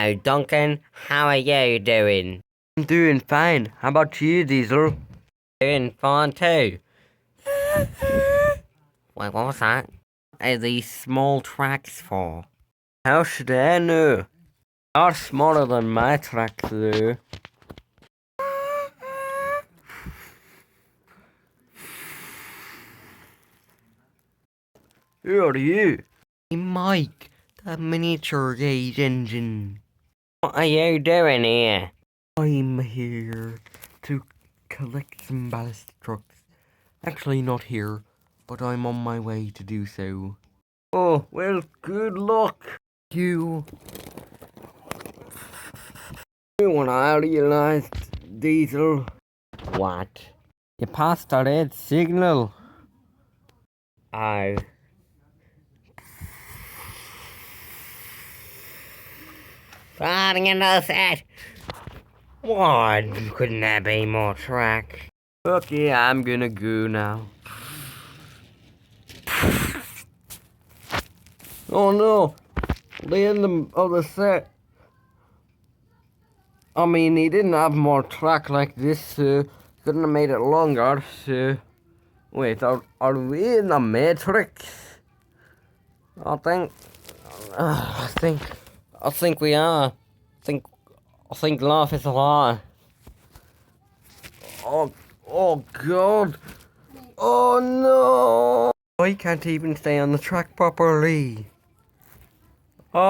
Hello, Duncan. How are you doing? I'm doing fine. How about you, Diesel? Doing fine too. Wait, what was that? What are these small tracks for? How should I know? You're smaller than my track, though. Who are you? I'm Mike, the miniature gauge engine. What are you doing here? I'm here to collect some ballistic trucks. Actually, not here, but I'm on my way to do so. Oh, well, good luck. You. When I realized, Diesel. What? You passed a red signal. Oh. Starting another set. Why couldn't there be more track? Okay, I'm gonna go now. Oh no! The end of the set. I mean, he didn't have more track like this, so couldn't have made it longer, so... Wait, are we in the Matrix? I think... I think we are. I think life is a lie. Oh god! Oh no! I can't even stay on the track properly. Oh!